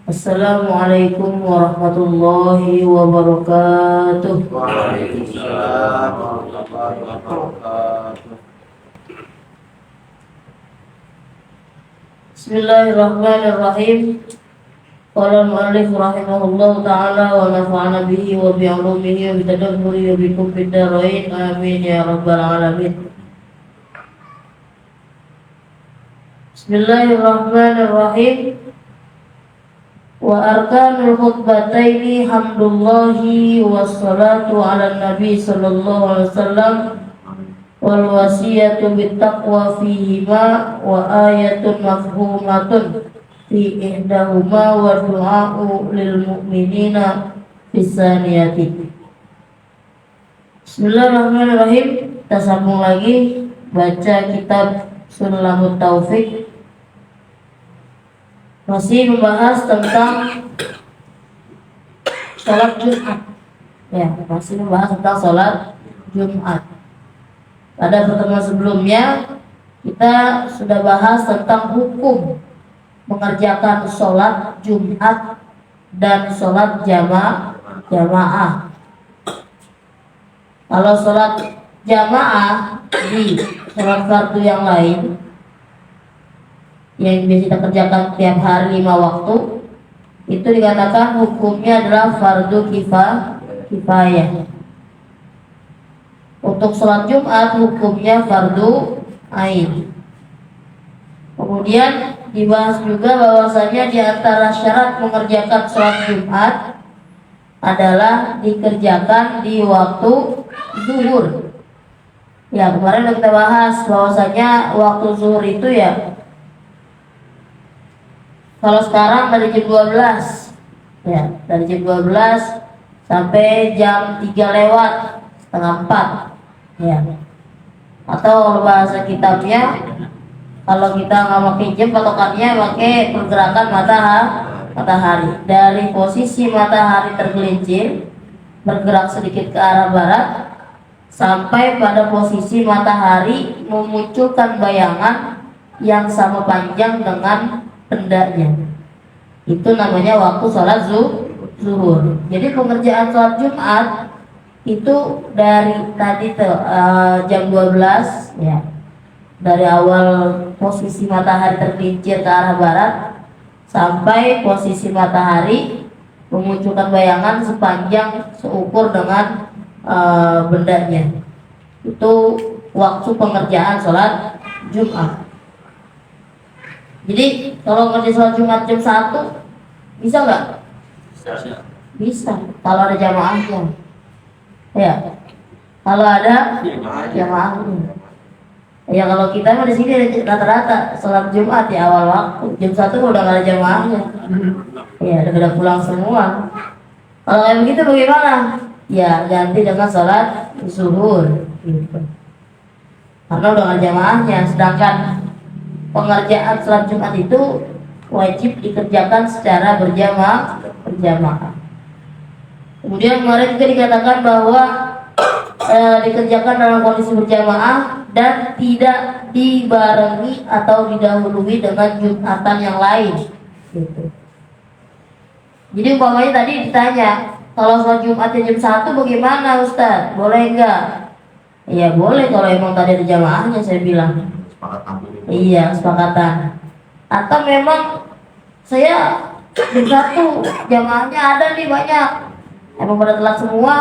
Assalamualaikum warahmatullahi wabarakatuh. Waalaikumsalam warahmatullahi wabarakatuh. Bismillahirrahmanirrahim. Qala al-mu'allif rahimahullahu ta'ala wa nafa'ana bihi wa bi'ulumihi wa bitadabburihi wa bikum fid dharain. Amin ya rabbal alamin. Bismillahirrahmanirrahim. Wa arkanul khutbataini hamdulillahi wassalatu ala nabi sallallahu alaihi wasallam wal wasiyatu bittaqwa fihima wa ayatun mafhumatun fi ihdahuma wa du'a'u lil mu'minina fis saniyati. Bismillahirrahmanirrahim. Kita sambung lagi baca kitab Sulamut Taufik. Masih membahas tentang sholat Jumat. Ya, masih membahas tentang sholat Jumat. Pada pertemuan sebelumnya kita sudah bahas tentang hukum mengerjakan sholat Jumat dan sholat jamaah. Kalau sholat jamaah di sholat fardu yang lain yang biasa kita kerjakan tiap hari 5 waktu, itu dikatakan hukumnya adalah fardu kifayah. Untuk sholat Jumat hukumnya fardu ain. Kemudian dibahas juga bahwasanya di antara syarat mengerjakan sholat Jumat adalah dikerjakan di waktu zuhur. Ya, kemarin udah kita bahas bahwasanya waktu zuhur itu ya, kalau sekarang dari jam 12, ya, dari jam 12 sampai jam 3 lewat setengah 4, ya. Atau kalau bahasa kitabnya, kalau kita nggak pakai jam, patokannya pakai pergerakan matahari. Dari posisi matahari tergelincir bergerak sedikit ke arah barat sampai pada posisi matahari memunculkan bayangan yang sama panjang dengan hendaknya, itu namanya waktu sholat zuhur. Jadi pengerjaan sholat Jumat itu dari tadi jam 12, ya, dari awal posisi matahari tergelincir ke arah barat sampai posisi matahari memunculkan bayangan sepanjang seukur dengan bendanya, itu waktu pengerjaan sholat Jumat. Jadi kalau ngerti sholat Jumat jam 1 bisa nggak? Bisa. Kalau ada jamaahnya. Ya. Kalau ada jamaahnya. Ya, kalau kita mah di sini rata-rata sholat Jumat di awal waktu. Jam 1 udah nggak ada jamaahnya. Ya, udah pulang semua. Kalau kayak begitu bagaimana? Ya, ganti dengan sholat zuhur. Gitu. Karena udah nggak ada jamaahnya. Sedangkan pengerjaan sholat Jumat itu wajib dikerjakan secara berjamaah. Kemudian kemarin juga dikatakan bahwa dikerjakan dalam kondisi berjamaah dan tidak dibarengi atau didahului dengan Jumatan yang lain. Gitu. Jadi umpamanya tadi ditanya, kalau sholat Jumatnya jam 1 bagaimana Ustaz? Boleh enggak? Ya boleh kalau emang tadi ada jamaahnya, saya bilang. Iya, kesepakatan. Atau memang saya jam 1 jamaahnya ada nih banyak, emang pada telat semua,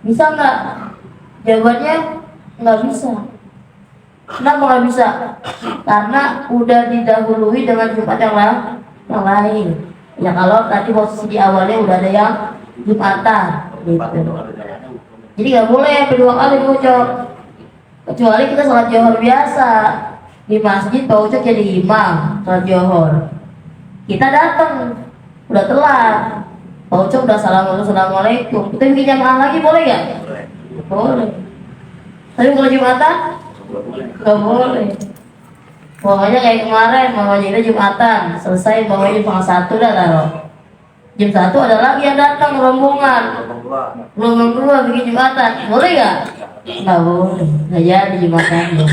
bisa nggak? Jawabannya nggak bisa. Kenapa nggak bisa? Karena udah didahului dengan Jumat yang lain. Ya kalau tadi posisi di awalnya udah ada yang Jumatan gitu. Jadi nggak boleh berdua kali bocor. Kecuali kita sholat Johor biasa di masjid, Pak Ucok jadi imam sholat Johor. Kita datang udah telat, Pak Ucok udah assalamualaikum, kita bikin jamaah lagi boleh nggak? Boleh. Tapi kalau Jumatan nggak boleh. Pokoknya kayak kemarin, mamanya itu Jumatan selesai, bawanya jam 1 dah taruh. Jam 1 ada lagi yang datang rombongan, gelombang 2 bikin Jumatan, boleh nggak? Nggak boleh, nggak jadi Jumatannya.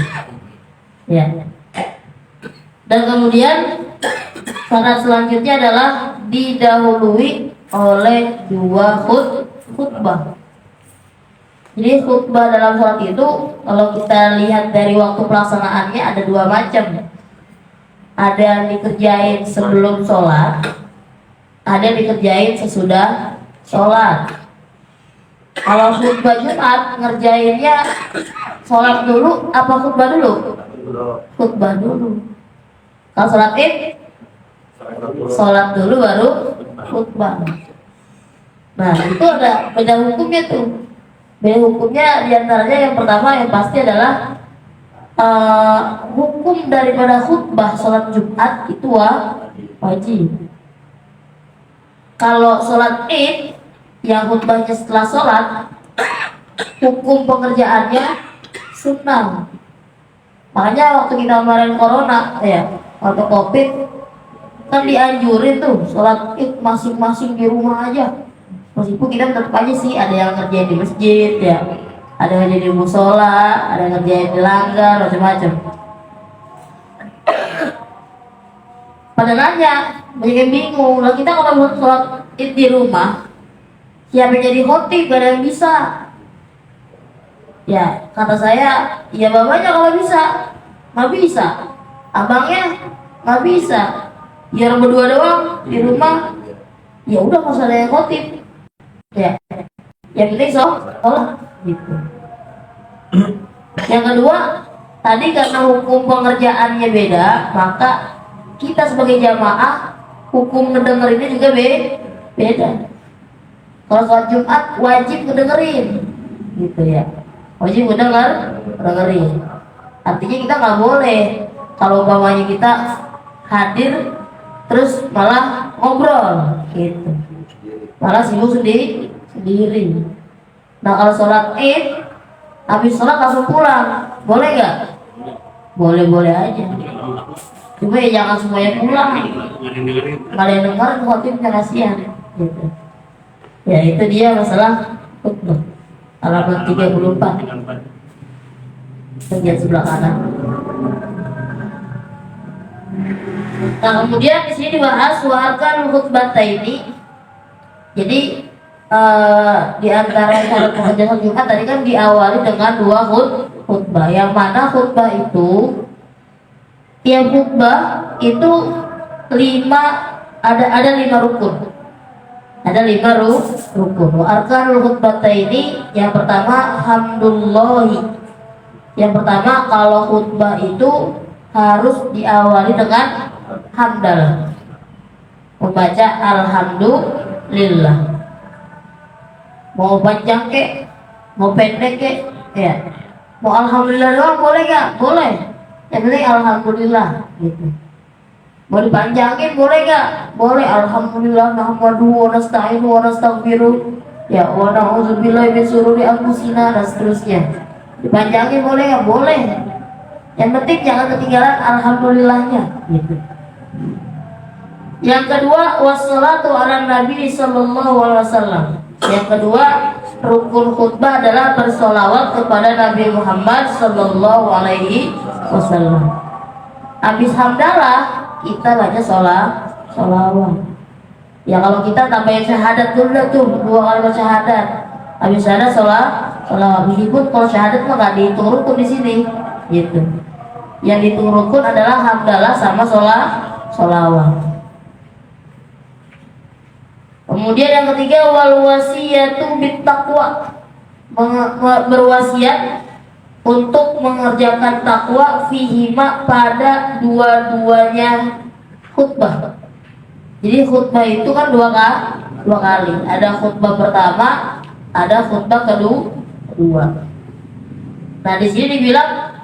Ya. Dan kemudian syarat selanjutnya adalah didahului oleh dua khutbah. Jadi khutbah dalam sholat itu kalau kita lihat dari waktu pelaksanaannya ada dua macam. Ada yang dikerjain sebelum sholat, ada yang dikerjain sesudah sholat. Kalau khutbah Jumat ngerjainnya sholat dulu apa khutbah dulu? Khutbah dulu. Kalau sholat Id, sholat dulu baru khutbah. Nah itu ada beda hukumnya tuh. Beda hukumnya diantaranya yang pertama yang pasti adalah hukum daripada khutbah sholat Jumat itu wajib. Kalau sholat Id yang khutbahnya setelah sholat, hukum pengerjaannya sunnah. Makanya waktu kita kemarin corona ya, waktu covid kan dianjurin tuh sholat Id masing-masing di rumah aja. Meskipun kita tetap aja sih ada yang kerjain di masjid ya, ada yang kerjain di musola, ada yang kerjain di langgar, macam-macam. Pada nanya, banyak yang bingung. Lah kita kalau sholat Id di rumah, siapa yang jadi khotib? Gak ada yang bisa. Ya kata saya, ya bapaknya kalau bisa, nggak bisa. Abangnya nggak bisa. Ya berdua doang di rumah. Ya udah nggak usah ada yang khotib. Ya, yang penting sholat gitu. Yang kedua, tadi karena hukum pengerjaannya beda, maka kita sebagai jamaah hukum ngedengerinnya juga beda. Kalau sholat Jumat wajib ngedengerin, gitu ya. Wajib ngedengerin. Artinya kita nggak boleh kalau umpamanya kita hadir terus malah ngobrol, gitu. Malah sibuk sendiri. Nah kalau sholat Id, habis sholat langsung pulang, boleh nggak? Boleh aja. Cuma ya jangan semuanya pulang. Nggak ada yang dengar, khotibnya kasihan. Gitu. Ya itu dia masalah khutbah. Halaman 34. Bagian sebelah kanan. Nah kemudian di sini dibahas warkan khutbah ini. Jadi di antara syarat pengerjaan Jumat tadi kan diawali dengan dua khutbah. Yang mana khutbah itu tiap khutbah itu ada 5 rukun. Ada 5 rukun. Arkanul khutbataini yang pertama hamdulillahi. Yang pertama kalau khutbah itu harus diawali dengan hamdalah. Membaca alhamdulillah. Mau panjang kek, mau pendek kek, ya. Mau alhamdulillah doang boleh gak? Boleh. Yang penting alhamdulillah gitu. Mau dipanjangin boleh gak? Boleh. Alhamdulillah nahmadu wa nasta'inu wa nastaghfiruh. Ya wa na'udzubillahi min syururi anfusina dan seterusnya. Dipanjangin boleh gak? Boleh. Yang penting jangan ketinggalan alhamdulillahnya gitu. Yang kedua wassalatu ala nabi sallallahu alaihi wasallam. Yang kedua rukun khutbah adalah bersolawat kepada Nabi Muhammad sallallahu alaihi wasallam. Habis hamdalah kita baca sholawat. Ya kalau kita tambahin syahadat dulu tuh 2 kali syahadat. Habis ada sholawat. Meskipun kalau syahadat mah nggak dihitung rukun di sini, gitu. Yang dihitung rukun adalah hamdalah sama sholawat. Kemudian yang ketiga wal wasiyatu bittaqwa, berwasiat untuk mengerjakan takwa fihima pada dua-duanya khutbah. Jadi khutbah itu kan dua kali. Ada khutbah pertama, ada khutbah kedua. Nah di sini dibilang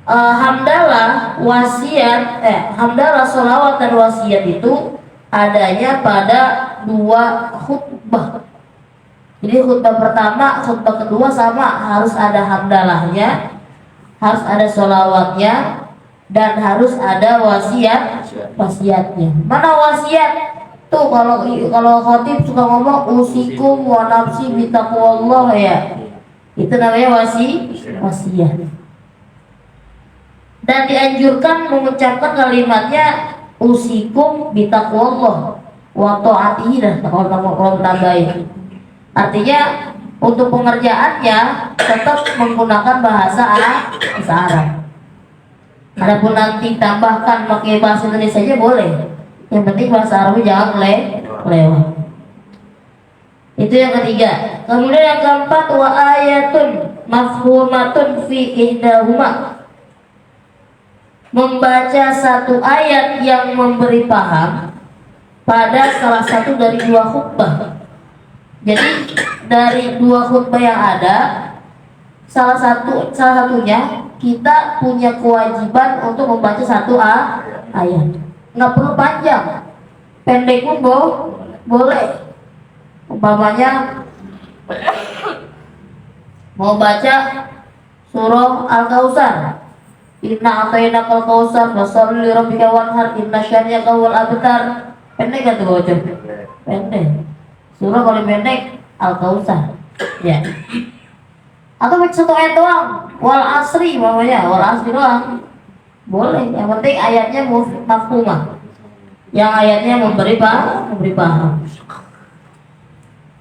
hamdalah wasiat, hamdalah sholawat dan wasiat itu adanya pada 2 khutbah. Jadi khutbah pertama, khutbah kedua sama, harus ada hamdalahnya, harus ada sholawatnya, dan harus ada wasiatnya. Mana wasiat? Tuh kalau khotib suka ngomong usikum wa nafsi bitaqwallah ya. Itu namanya wasiat. Dan dianjurkan mengucapkan kalimatnya usikum bitaqwallah. wa ta'atihi dah kalau tambahin. Artinya untuk pengerjaannya tetap menggunakan bahasa Arab. Adapun nanti tambahkan pakai bahasa Indonesia aja boleh. Yang penting bahasa Arabnya jangan lewat. Itu yang ketiga. Kemudian yang keempat, wa ayatun mafhumatun fi ihdahuma. Membaca satu ayat yang memberi paham pada salah satu dari dua khutbah. Jadi dari dua khutbah yang ada, salah satunya kita punya kewajiban untuk membaca satu ayat. Nggak perlu panjang, pendek pun boleh. Umpamanya mau baca surah Al-Kautsar, inna atainakal kautsar fasholli lirabbika wanhar inna syani'aka huwal abtar. Pendek kan tuh baca? Pendek. Surah paling pendek Al-Kautsar. Ya. Atau baca satu ayat doang, wal asri umpamanya, wal asri doang. Boleh. Yang penting ayatnya mafhumah. Yang ayatnya memberi paham.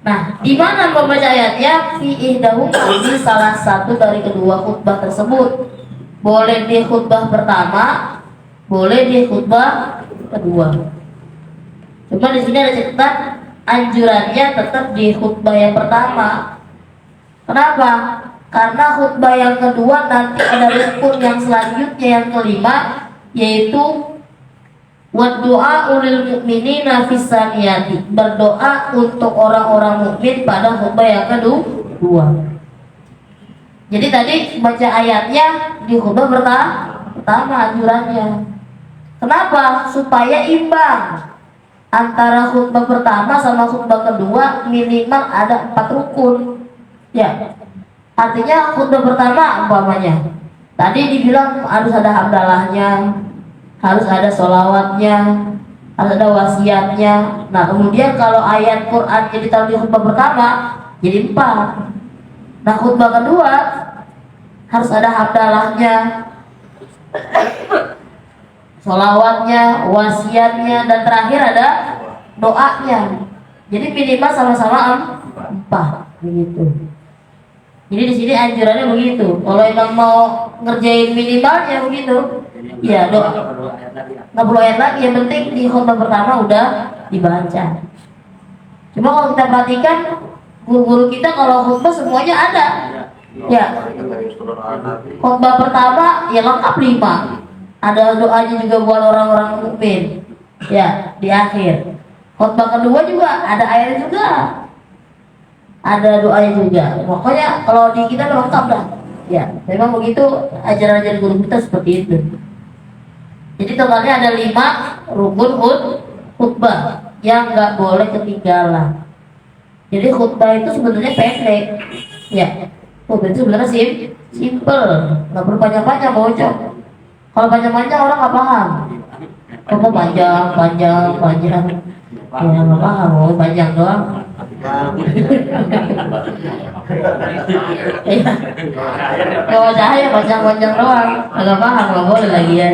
Nah, di mana membaca ayatnya? Fi ihdahuma, di salah satu dari kedua khutbah tersebut. Boleh di khutbah pertama, boleh di khutbah kedua. Cuma di sini ada catatan, anjurannya tetap di khutbah yang pertama. Kenapa? Karena khutbah yang kedua nanti ada rukun yang selanjutnya yang kelima, yaitu Wadu'a ulil mu'minina fissaniyati, berdoa untuk orang-orang mukmin pada khutbah yang kedua. Jadi tadi baca ayatnya di khutbah pertama anjurannya. Kenapa? Supaya imbang antara khutbah pertama sama khutbah kedua, minimal ada 4 rukun. Ya. Artinya khutbah pertama umpamanya tadi dibilang harus ada hamdalahnya, harus ada sholawatnya, harus ada wasiatnya. Nah kemudian kalau ayat Quran jadi ditaruh di khutbah pertama jadi 4. Nah khutbah kedua harus ada hamdalahnya, sholawatnya, wasiatnya, dan terakhir ada doanya. Jadi minimal sama-sama 4 begitu. Jadi di sini anjurannya begitu. Kalau emang mau ngerjain minimalnya begitu, ya doa. Nggak perlu ayat lagi. Yang penting di khutbah pertama udah dibaca. Cuma kalau kita perhatikan guru-guru kita kalau khutbah semuanya ada. Ya. Khutbah pertama ya lengkap 5. Ada doanya juga buat orang-orang mukmin. Ya di akhir. Khutbah kedua juga ada ayat juga. Ada doanya juga. Pokoknya kalau di kita lengkap dah. Ya, memang begitu ajaran-ajaran guru kita seperti itu. Jadi totalnya ada 5 rukun khutbah yang nggak boleh ketinggalan. Jadi khutbah itu sebenarnya pendek. Ya, khutbah itu sebenarnya simple, nggak perlu panjang-panjang bocor. Kalau panjang-panjang orang nggak paham. Kamu panjang. Ya nggak paham, mau panjang doang. Kalau cahaya panjang-panjang doang, agak paham, nggak boleh lagi ya.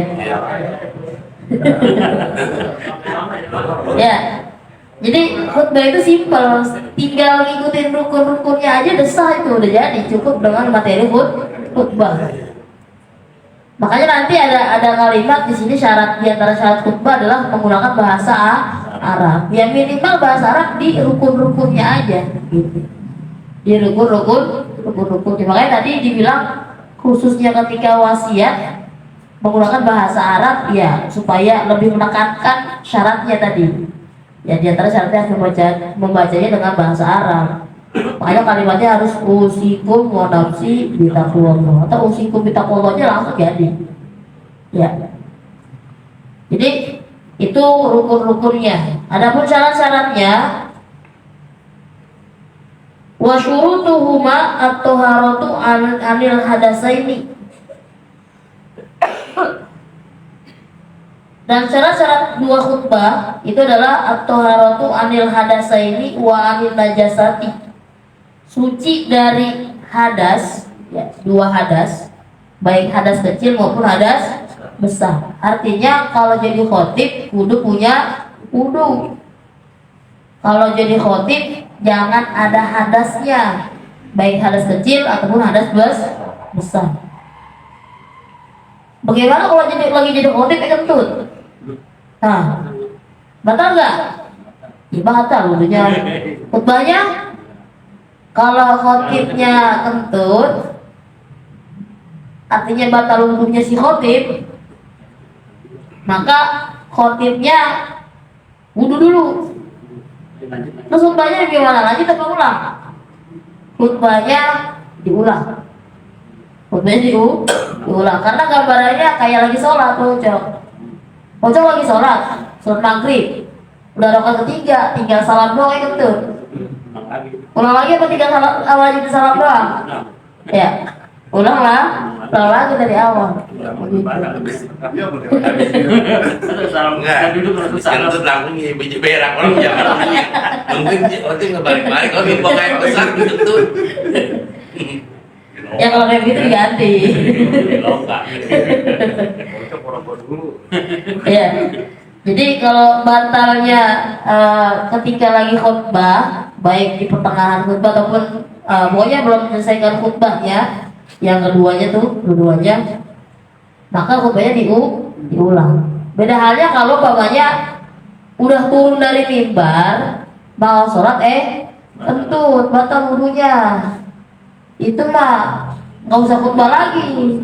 Ya, jadi khutbah itu simpel, tinggal ngikutin rukun-rukunnya aja udah sah, itu udah jadi cukup dengan materi khutbah. Makanya nanti ada kalimat di sini syarat, di antara syarat khutbah adalah menggunakan bahasa Arab. Ya minimal bahasa Arab di rukun-rukunnya aja gitu. Di rukun-rukunnya. Makanya tadi dibilang khususnya ketika wasiat menggunakan bahasa Arab ya supaya lebih menekankan syaratnya tadi. Ya di antara syaratnya harus membacanya dengan bahasa Arab. Makanya kalimatnya harus usikum wa nafsi bitaqwallah atau usikum bitaqwallahnya langsung jadi. Ya. Jadi itu rukun-rukunnya. Adapun syarat-syaratnya wa syurutuhuma at-taharatu anil hadasaini. Dan syarat-syarat dua khutbah itu adalah at-taharatu anil hadasaini wa anil najasati. Suci dari hadas, ya, 2 hadas, baik hadas kecil maupun hadas besar. Artinya kalau jadi khotib kudu punya wudu. Kalau jadi khotib jangan ada hadasnya, baik hadas kecil ataupun hadas besar. Bagaimana kalau lagi jadi khotib kentut? Nah, batal nggak? Ya batal wudhunya. Khutbahnya kalau khotibnya kentut, artinya batal wudhunya si khotib, maka khotibnya wudhu dulu. Terus khutbahnya gimana? Lanjut apa ulang? Khutbahnya diulang. Khutbahnya diulang. Karena gambarannya kayak lagi sholat, Pocong lagi sholat maghrib. Udah rakaat ketiga, tinggal salam doang kentut. Ulang lagi apa tinggal salam doang? Ya, ulang lagi dari awal. Kentut langsung biji berak orang jangan mungkin waktu ngebalik-balik kalau mau kayak besar kentut. Ya kalau kayak gitu diganti. Ya. Jadi kalau batalnya ketika lagi khutbah, baik di pertengahan khutbah ataupun pokoknya belum menyelesaikan khutbahnya, yang keduanya, maka khutbahnya diulang. Beda halnya kalau bapaknya udah turun dari mimbar mau sholat kentut, batal wudunya. Itu mah nggak usah khutbah lagi.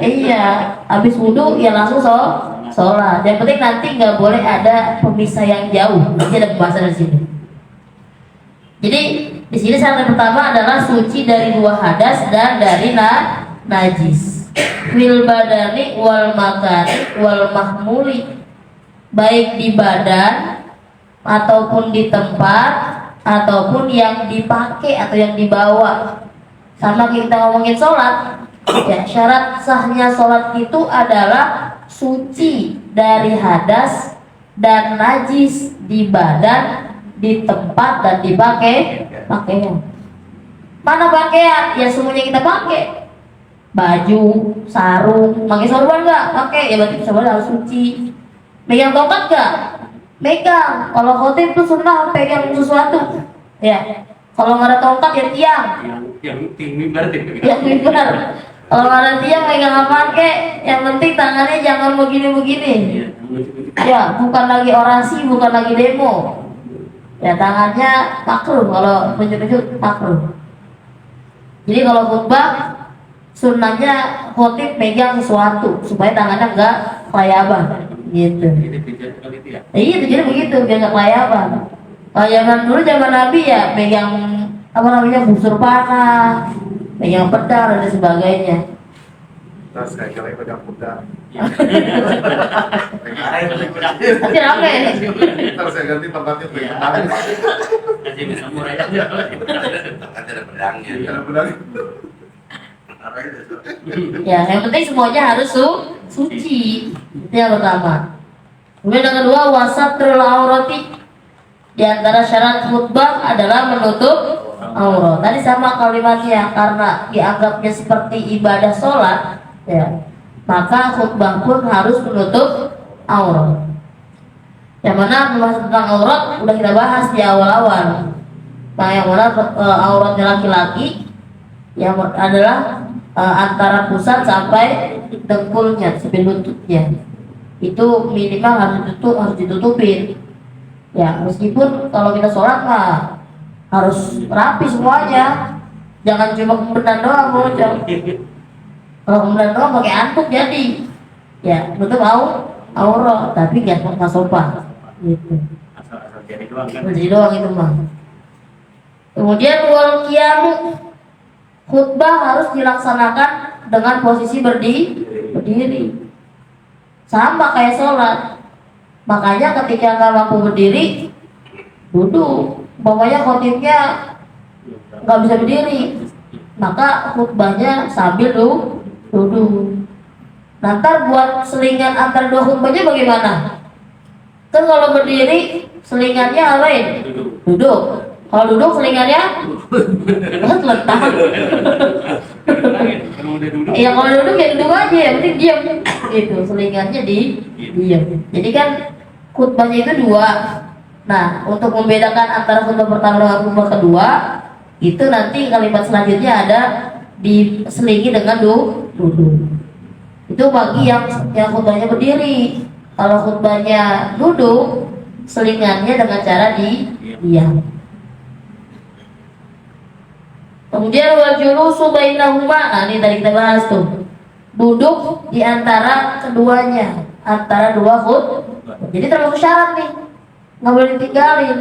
Iya, habis wudhu ya langsung sholat. Yang penting nanti nggak boleh ada pemisah yang jauh. Nanti ada pembahasan di sini. Jadi di sini syarat pertama adalah suci dari 2 hadas dan dari najis. Fil badani wal makani wal mahmuli, baik di badan ataupun di tempat ataupun yang dipakai atau yang dibawa. Sama kita ngomongin sholat, ya syarat sahnya sholat itu adalah suci dari hadas dan najis di badan, di tempat dan dipakai pakaian. Mana pakaian? Ya semuanya kita pakai. Baju, sarung, pakai sorban nggak? Pakai, ya berarti sorban harus suci. Megang tongkat nggak? Megang. Kalau khotib tuh sunnah pegang sesuatu. Ya. Kalau nggak ada tongkat ya tiang. Yang mimbar. Yang mimbar. Kalau nggak ada tiang megang apa kek? Yang penting tangannya jangan begini-begini. Ya, bukan lagi orasi, bukan lagi demo. Ya tangannya makruh, kalau tunjuk-tunjuk makruh. Jadi kalau khutbah sunnahnya khotib megang sesuatu supaya tangannya nggak kelayaban, gitu. Iya jadi begitu, biar nggak kelayaban. Kalau zaman Nabi ya megang busur panah, megang pedang dan sebagainya. Terus kayak kira pegang kuda. Nanti rame nih. Terus saya ganti tempatnya pegang tangan. Ada pedangnya. Ada pedang. Ya, yang penting semuanya harus suci. Itu yang pertama. Kemudian yang kedua, wasatrul aurati. Di antara syarat khutbah adalah menutup aurat. Tadi sama kalimatnya, karena dianggapnya seperti ibadah sholat, ya, maka khutbah pun harus menutup aurat. Yang mana pembahasan tentang aurat udah kita bahas di awal-awal. Nah, yang mana auratnya laki-laki yang adalah antara pusat sampai dengkulnya, sampai lututnya. Itu minimal harus ditutupin. Ya, meskipun kalau kita sholat mah harus rapi semuanya. Jangan cuma kemudian doang, bocor. Kalau kemudian doang pakai antuk jadi. Ya, nutup aurat, tapi nggak sopan. Gitu. Asal jadi doang kan. Jadi doang itu mah. Kemudian wal qiyamu, khutbah harus dilaksanakan dengan posisi berdiri. Sama kayak sholat. Makanya ketika nggak mampu berdiri, duduk. Umpamanya khotibnya nggak bisa berdiri, maka khutbahnya sambil duduk. Nanti buat selingan antar 2 khutbahnya bagaimana? Kan kalau berdiri selingannya apain? Duduk. Kalau duduk selingannya letak. Ya kalau duduk ya duduk aja, yang penting diam. Gitu, selingannya diam. Jadi kan khutbahnya itu 2. Nah, untuk membedakan antara khutbah pertama dengan khutbah kedua, itu nanti kalimat selanjutnya ada diselingi dengan duduk. Itu bagi yang khutbahnya berdiri. Kalau khutbahnya duduk, selingannya dengan cara diam. Kemudian wal julusu bainahuma. Nah, ini tadi kita bahas tuh. Duduk di antara keduanya, antara dua khutbah. Jadi termasuk syarat nih. Nggak boleh ditinggalin.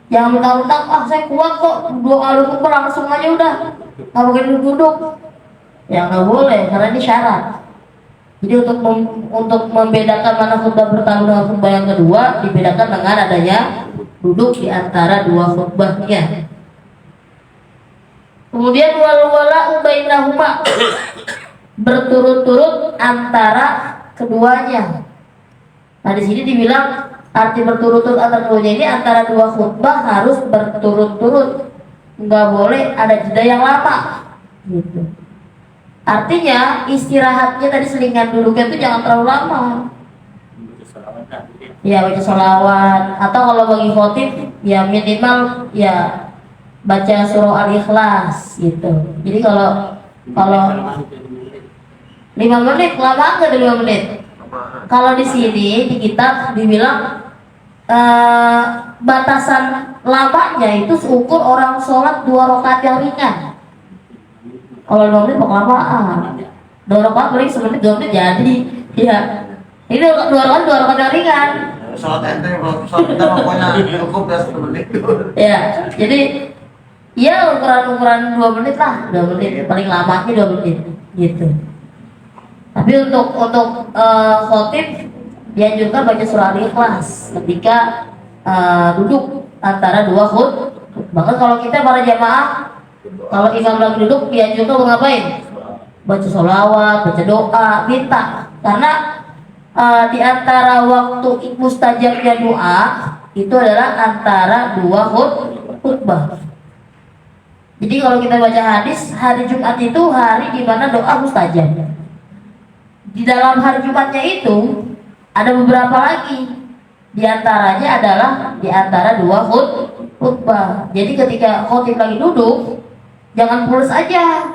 Jangan mentang-mentang, saya kuat kok, 2 kali khutbah langsung aja udah. Nggak boleh duduk. Ya nggak boleh, karena ini syarat. Jadi untuk membedakan mana khutbah pertama dengan khutbah yang kedua, dibedakan dengan adanya duduk di antara dua khutbahnya. Kemudian wal bainahuma, berturut-turut antara keduanya. Nah, di sini dibilang arti berturut-turut antara keduanya ini antara dua khutbah harus berturut-turut, nggak boleh ada jeda yang lama. Gitu. Artinya istirahatnya tadi selingan duduknya itu jangan terlalu lama. Ya baca sholawat, atau kalau bagi khotib ya minimal ya baca surah Al-Ikhlas gitu. Jadi kalau 5 menit, lama nggak ada 5 menit. Kalau di sini di kitab dibilang batasan lamanya itu seukur orang sholat 2 rakaat yang ringan. Kalau 5 menit kelamaan. 2 rakaat paling semenit 2 menit jadi. Ya. Ini 2 rakaat yang ringan. Sholat ente, kalau sholat kita pokoknya cukup dah 1 menit. Ya, jadi ya ukuran 2 menit lah, 2 menit paling lamanya 2 menit gitu. Tapi untuk khotib dianjurkan baca surah Al-Ikhlas ketika duduk antara dua khutbah. Bahkan kalau kita para jamaah, kalau imam lagi duduk dianjurkan ngapain? Baca sholawat, baca doa, minta. Karena di antara waktu mustajabnya doa itu adalah antara dua khutbah. Jadi kalau kita baca hadis, hari Jumat itu hari di mana doa mustajab. Di dalam hari Jumatnya itu ada beberapa lagi. Di antaranya adalah di antara dua khutbah. Jadi ketika khotib lagi duduk, jangan pulas aja.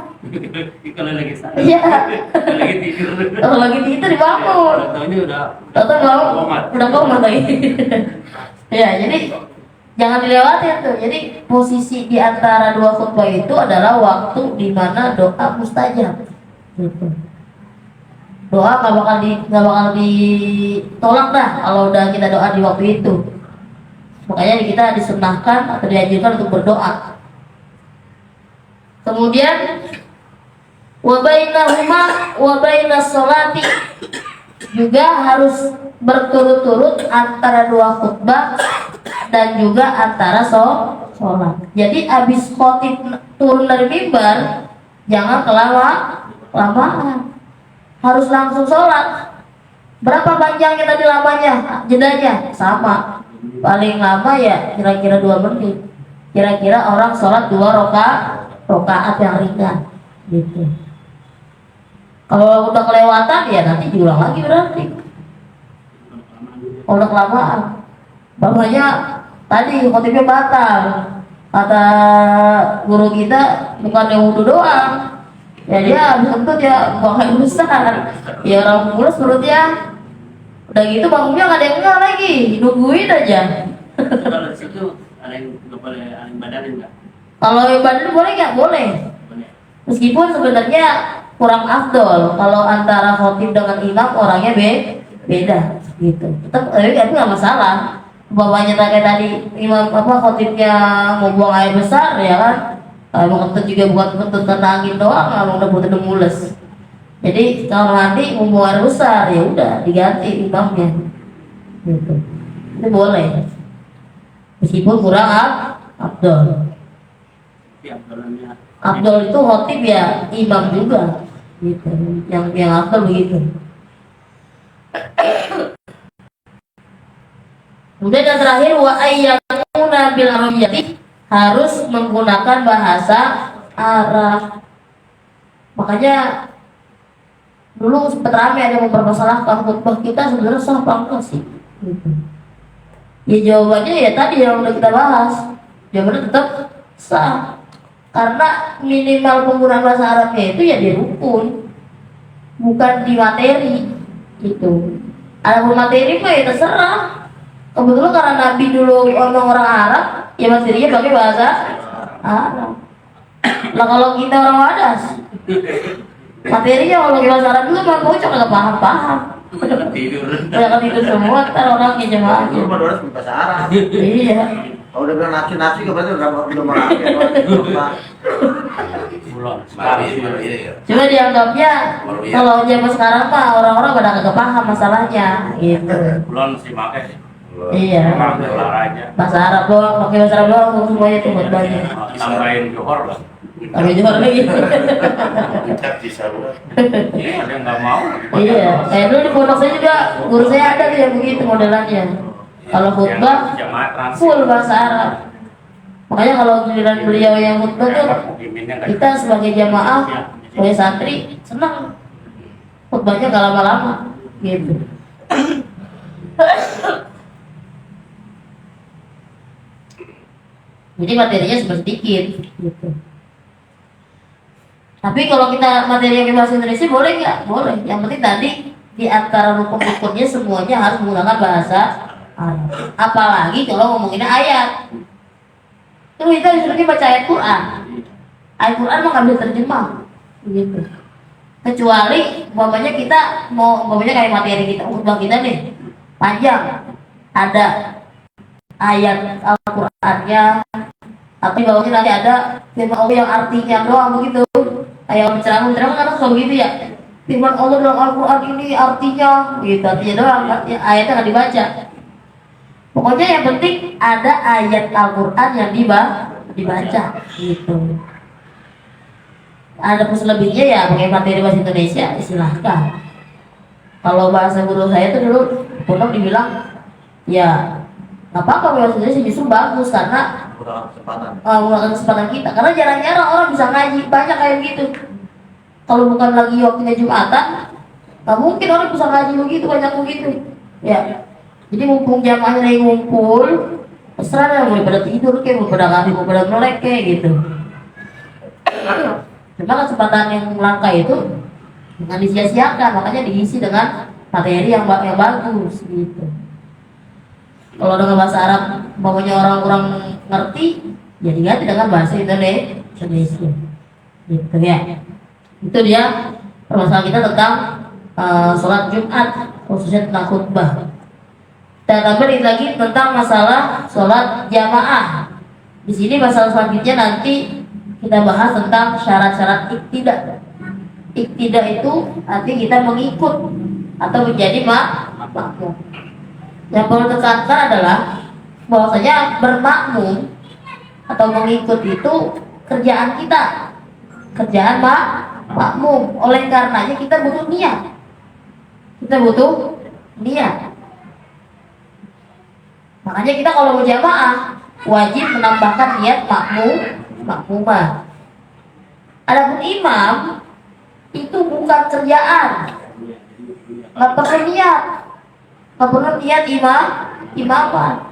Kalau lagi sakit. Iya. Kalau lagi tidur. Kalau lagi tidur dibangun. Tahu-tahunya udah Udah komat lagi. Ya, jadi jangan dilewatin tuh. Jadi posisi di antara dua khutbah itu adalah waktu di mana doa mustajab. Gitu. Doa nggak bakal ditolak dah kalau udah kita doa di waktu itu. Makanya kita disunahkan atau dianjurkan untuk berdoa. Kemudian wabainahuma wabainas sholati, juga harus berturut-turut antara dua khutbah dan juga antara sholat. Jadi abis khotib turun dari mimbar jangan kelamaan. Harus langsung sholat. Berapa panjangnya tadi lamanya? Jedanya sama. Paling lama ya kira-kira 2 menit. Kira-kira orang sholat 2 rakaat yang ringan. Gitu. Kalau udah kelewatan ya nanti diulang lagi berarti. Kalau udah kelamaan. Bapaknya tadi khotibnya batal. Kata guru kita bukan yang wudhu doang. Ya dia habis kentut ya buang besar. Ya orang mulus perutnya. Udah gitu bangunnya nggak ada yang enggak lagi, nungguin aja. Kalau di situ ada yang nggak boleh aling badanin nggak? Kalau yang badan boleh nggak? Boleh. Boleh. Meskipun sebenarnya kurang afdol kalau antara khotib dengan imam orangnya beda gitu. Tapi nggak masalah. Bapaknya kayak tadi imam khotibnya mau buang air besar ya kan. Mau kentut juga bukan kentut karena angin doang, kalau udah mules. Jadi kalau nanti mau air besar ya udah diganti imamnya. Gitu. Itu boleh. Meskipun kurang afdol. Afdol itu khotib ya imam juga. Gitu. Yang afdol begitu. Kemudian yang terakhir wa ayyakuna bil arabiyyati, harus menggunakan bahasa Arab. Makanya dulu sempat ramai ada yang mempermasalahkan khutbah kita sebenarnya sah apa enggak sih? Gitu. Ya jawabannya ya tadi yang udah kita bahas. Jawabannya tetap sah. Karena minimal penggunaan bahasa Arabnya itu ya di rukun, bukan di materi gitu. Ada materi mah ya terserah. Kebetulan karena Nabi dulu orang Arab, ya materinya pakai bahasa Arab. Lah kalau kita orang Wadas, materinya kalau bahasa Arab dulu mah bocok nggak paham-paham. Jangan tidur. Banyak tidur semua, ntar orangnya jemaah. Itu mah harus bahasa Arab. Iya. Kalau udah bilang nafsi kan berarti udah merapi. Bulan. Marwiyah ya. Cuma dianggapnya kalau zaman sekarang mah orang-orang pada kagak paham masalahnya gitu. Bulan mesti pakai. Iya. Memang olahraga. Bahasa Arab doang, pakai bahasa Arab doang semuanya tuh buat banyak. Tambahin johor lah. Tapi juga lagi. Ucap di saluran. Iya, ada yang nggak mau. Iya, kayak dulu di pondok saya juga guru saya ada tuh yang begitu modelannya. Kalau khutbah Jamaah transit. full bahasa Arab. Makanya kalau giliran beliau yang khutbah tuh kita sebagai jamaah, sebagai santri senang khutbahnya gak lama-lama gitu. Jadi materinya sedikit gitu. Tapi kalau kita materi yang bahasa Indonesia boleh nggak? Boleh. Yang penting tadi di antara rukun-rukunnya semuanya harus menggunakan bahasa Arab. Apalagi kalau ngomonginnya ayat. Terus kita disuruhnya baca ayat Quran. Ayat Quran mah nggak bisa terjemah, gitu. Kecuali umpamanya kita mau, umpamanya kayak materi kita, khutbah kita nih panjang, ada ayat Al-Qur'annya, tapi bawahnya nanti ada firman Allah yang artinya doang begitu. Kayak orang ceramah kan suka begitu ya. Firman Allah dalam Al-Qur'an ini artinya, gitu, artinya doang, ayatnya nggak dibaca. Pokoknya yang penting ada ayat Al-Qur'an yang dibaca, gitu. Ada plus lebihnya ya pakai materi bahasa Indonesia, silahkan. Kalau bahasa guru saya tuh dulu pondok dibilang ya nggak apa-apa bahasa Indonesia justru bagus karena menggunakan kesempatan kita, karena jarang-jarang orang bisa ngaji, banyak kayak gitu. Kalau bukan lagi waktunya Jumatan, nggak mungkin orang bisa ngaji begitu, banyak begitu ya. Jadi mumpung jamaahnya lagi ngumpul, terserah lah, boleh pada tidur kayak, boleh pada ngaji, boleh pada melek kayak gitu. Cuma kesempatan yang langka itu jangan disia-siakan, makanya diisi dengan materi yang bagus gitu. Kalau dengan bahasa Arab pokoknya orang-orang ngerti, ya diganti dengan bahasa Indonesia gitu ya. Itu dia permasalahan kita tentang sholat Jumat, khususnya tentang khutbah. Dan balik lagi tentang masalah sholat jamaah. Di sini masalah selanjutnya nanti kita bahas tentang syarat-syarat iktidak. Iktidak itu arti kita mengikut atau menjadi makmum. Yang perlu tekankan adalah bahwasanya bermakmum atau mengikut itu kerjaan kita, kerjaan makmum. Oleh karenanya kita butuh niat. Kita butuh niat. Makanya kita kalau berjamaah wajib menambahkan niat makmumah. Adapun imam itu bukan kerjaan, nggak perlu niat, imaman.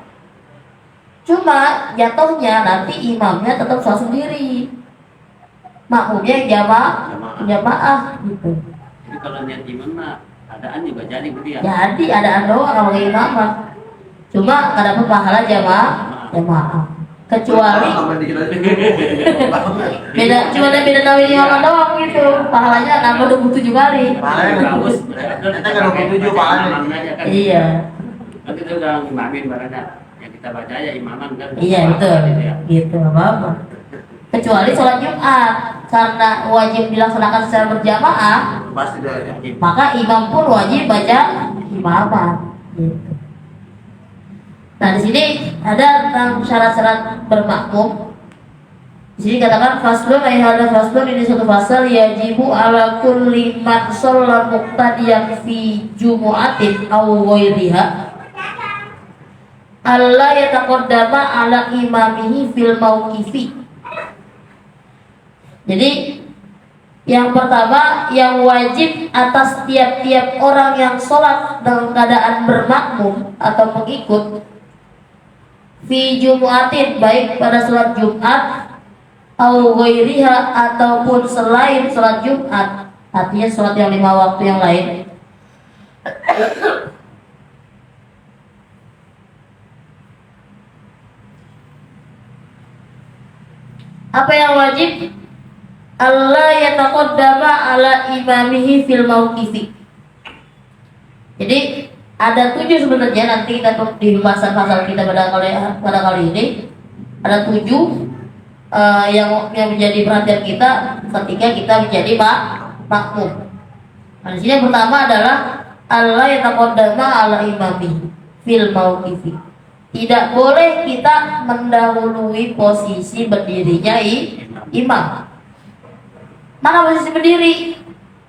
Cuma jatuhnya nanti imamnya tetap sholat sendiri, makmumnya jamaah gitu. Jadi kalau niat imam mah adaan juga jadi gitu ya. Jadi adaan doang kalau imaman. Cuma nggak dapat pahala jamaah. Kecuali cuma beda nawin imaman doang gitu, pahalanya nambah 27 kali. Pahalanya bagus. Kita kan 27 pahalanya. Iya. Kan kita udah ngimamin barangnya. Yang kita baca ya imaman kan. Iya betul, gitu apa-apa. Kecuali sholat Jumat karena wajib dilaksanakan secara berjamaah, Pasti doa ya. maka imam pun wajib baca imaman. Gitu. Nah di sini ada tentang syarat-syarat bermakmum. Di sini katakan faslun ay hadza faslun, ini satu fasal yajibu ala kulli man shalla muqtadiyan fi jumu'atin aw ghairiha alla yataqaddama ala imamihi fil mauqifi. Jadi yang pertama yang wajib atas tiap-tiap orang yang sholat dalam keadaan bermakmum atau mengikut fi Jumu'atin, baik pada sholat Jumat, au ghairiha, ataupun selain sholat Jumat, artinya sholat yang 5 waktu yang lain. Apa yang wajib? Allah yataqaddama ala imamihi fil mauqifi. Jadi ada 7 sebenarnya, nanti kita di pasal-pasal kita pada kali ini ada 7 yang menjadi perhatian kita ketika kita menjadi makmum. Nah, di sini yang pertama adalah Allah yataqaddama ala imamihi fil mauqifi. Tidak boleh kita mendahului posisi berdirinya imam. Mana posisi berdiri?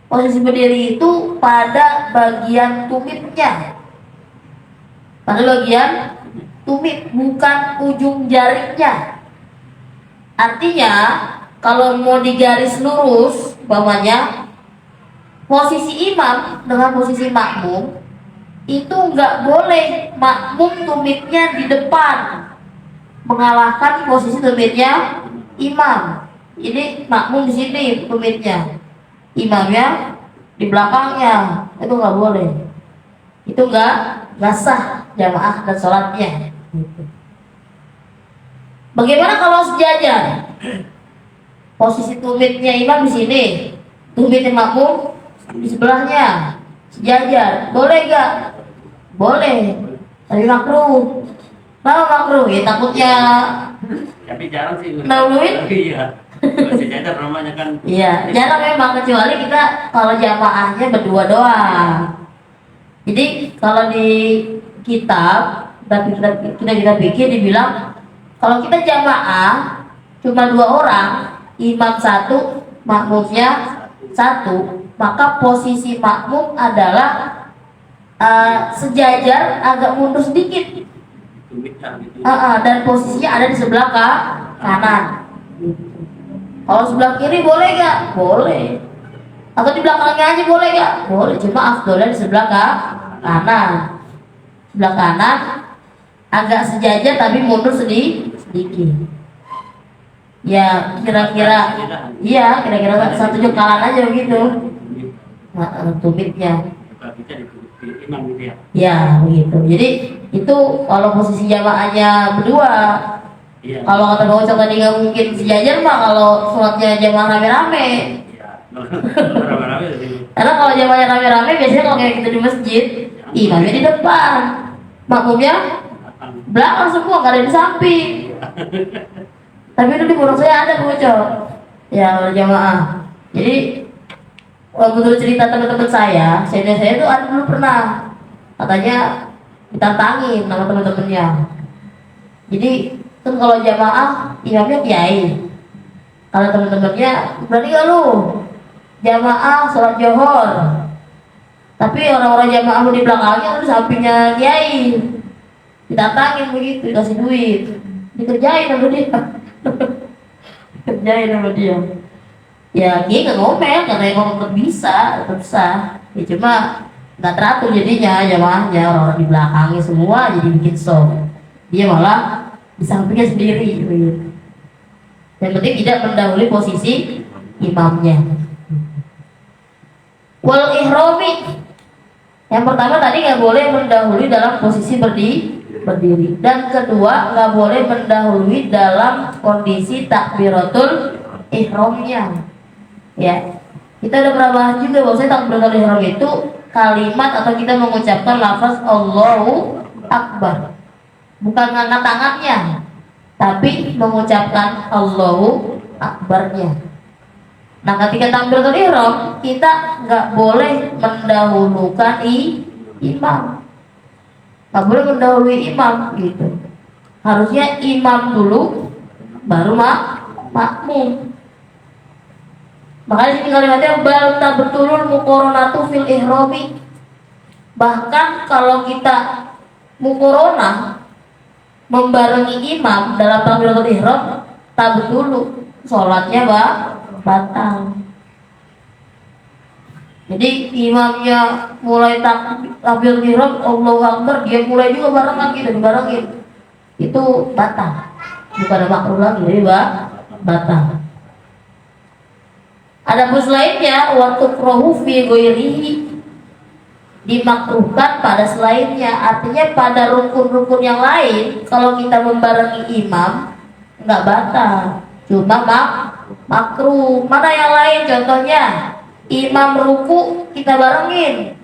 Posisi berdiri itu pada bagian tumitnya. Pada bagian tumit, bukan ujung jarinya. Artinya, kalau mau digaris lurus, umpamanya posisi imam dengan posisi makmum, itu nggak boleh makmum tumitnya di depan mengalahkan posisi tumitnya imam. Ini makmum di sini tumitnya, imamnya di belakangnya, itu nggak boleh. Itu nggak sah jamaah dan sholatnya. Bagaimana kalau sejajar? Posisi tumitnya imam di sini, tumitnya makmum di sebelahnya, sejajar, boleh nggak? Boleh, tapi makruh. Kenapa makruh? Ya takutnya Tapi jarang sih. dahuluin. Iya. Masih ada namanya kan. Iya, jarang memang, kecuali kita kalau jamaahnya berdua doang. Jadi kalau di kitab kita pikir dibilang kalau kita jamaah cuma 2 orang, imam 1, makmumnya 1, maka posisi makmum adalah sejajar agak mundur sedikit. Dan posisinya ada di sebelah kanan. Kalau sebelah kiri boleh gak? Boleh. Atau di belakangnya aja boleh gak? Boleh. Cuma afdolnya di sebelah kanan. Sebelah kanan agak sejajar tapi mundur sedikit. Ya kira-kira, iya kira-kira 1 jengkalan aja begitu. Tumitnya. Ya begitu. Jadi itu kalau posisi jamaahnya berdua. Iya. Kalau kata Bang Ucok tadi nggak mungkin sejajar mah kalau sholatnya jamaah rame-rame. Iya. Rame-rame. Karena kalau jamaahnya rame-rame biasanya kalau kayak kita di masjid, imamnya di depan, makmumnya belakang semua, nggak ada di samping. Tapi itu di pondok saya ada Bang Ucok, ya jamaah. Jadi menurut cerita teman-teman saya itu ada dulu pernah katanya ditantangin sama teman-temannya. Jadi kan kalau jamaah imamnya kiai, kalau teman-temannya berani gak lu jamaah sholat johor, tapi orang-orang jamaah lu di belakangnya, lu di sampingnya kiai, ditantangin begitu, dikasih duit, dikerjain sama dia. Dikerjain sama dia. Ya kiai nggak ngomel karena emang tetap bisa. Ya cuma nggak teratur jadinya jamaahnya, orang-orang di belakangnya semua jadi bikin show, dia malah di sampingnya sendiri begitu. Yang penting tidak mendahului posisi imamnya. Wal ihrami, yang pertama tadi nggak boleh mendahului dalam posisi berdiri, dan kedua nggak boleh mendahului dalam kondisi takbiratul ihramnya. Ya, kita udah pernah bahas juga bahwa takbiratul ihram itu kalimat atau kita mengucapkan lafaz Allahu Akbar. Bukan ngangkat tangannya, tapi mengucapkan Allahu Akbarnya. Nah, ketika takbiratul ihram, kita nggak boleh mendahulukan imam, nggak boleh mendahului imam gitu. Harusnya imam dulu, baru makmum. Makanya di kalimatnya bal tabtulul muqaranatu fil ihrami. Bahkan kalau kita muqaranah membarengi imam dalam takbiratul ihram, tabtulu, sholatnya batal. Jadi imamnya mulai takbiratul ihram Allahu Akbar, dia mulai juga barengan gitu, dibarengin. itu batal, bukan makruh lagi, jadi batal. Ada pun lainnya waktu krohu fi ghairihi, dimakruhkan pada selainnya, artinya pada rukun-rukun yang lain kalau kita membarengi imam nggak batal, cuma makruh. Mana yang lain? Contohnya imam ruku kita barengin,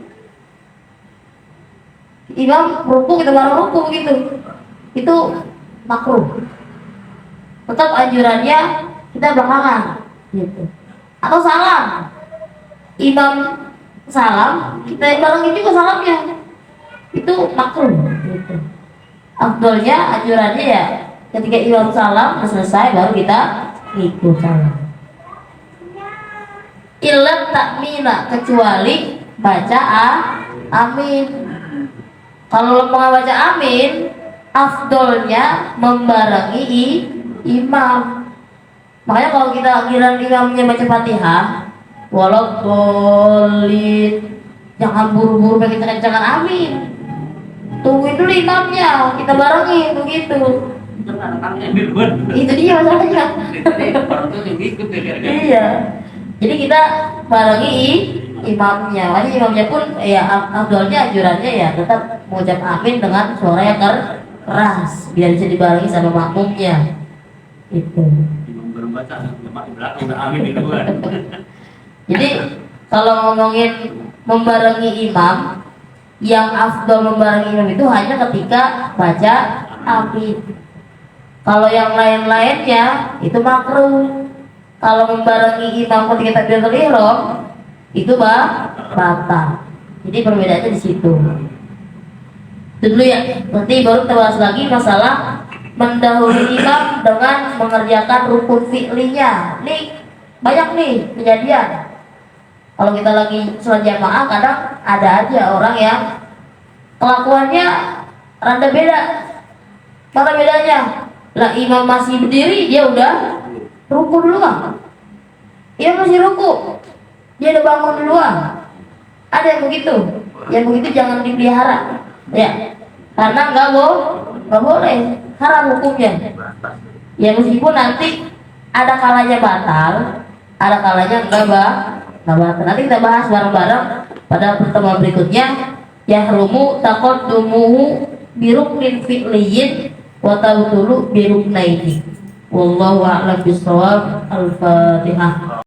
imam ruku kita bareng ruku gitu, itu makruh. Tetap anjurannya kita belakangan gitu. Atau salam, imam salam kita barengin juga salamnya, itu makruh gitu. Afdolnya anjurannya ya ketika imam salam selesai baru kita ikut salam. Illat takmina, kecuali baca amin. Kalau baca amin, afdolnya membarengi imam. Makanya kalau kita akhiran imamnya baca Fatihah, walau dolin, jangan buru-buru pengen kencang-kencangan amin. Tungguin dulu imamnya, kita barengin begitu. Itu anak-anaknya di luar. Itu dia masalahnya. Orang tuh yang ikut ya gara-gara. Iya. Jadi kita barengi imamnya. Makanya imamnya pun ya afdolnya anjurannya ya tetap mengucap amin dengan suara yang keras biar bisa dibarengi sama makmumnya. Itu. Belum baca, cuma di belakang udah amin di luar. Jadi kalau ngomongin membarengi imam, yang afdol membarengi imam itu hanya ketika baca amin. Kalau yang lain-lainnya itu makruh. Kalau membarengi imam ketika takbiratul ihram itu batal. Jadi perbedaannya di situ. Itu dulu ya. Nanti baru kita bahas lagi masalah mendahului imam dengan mengerjakan rukun fi'linya. Nih banyak nih kejadian. Kalau kita lagi sholat jamaah kadang ada aja orang yang kelakuannya rada beda. Mana bedanya? Lah imam masih berdiri dia udah ruku duluan. Dia masih ruku, dia udah bangun duluan. Ada yang begitu. Yang begitu jangan dipelihara. Ya, karena nggak boleh. Haram hukumnya. Ya meskipun nanti ada kalanya batal, ada kalanya enggak batal. Nanti kita bahas bareng-bareng pada pertemuan berikutnya. Yahrumu taqaddumuhu biruknin fi'liyin wa tabtulu biruknaini. Wallahu a'lam bishawab. Al-Fatihah.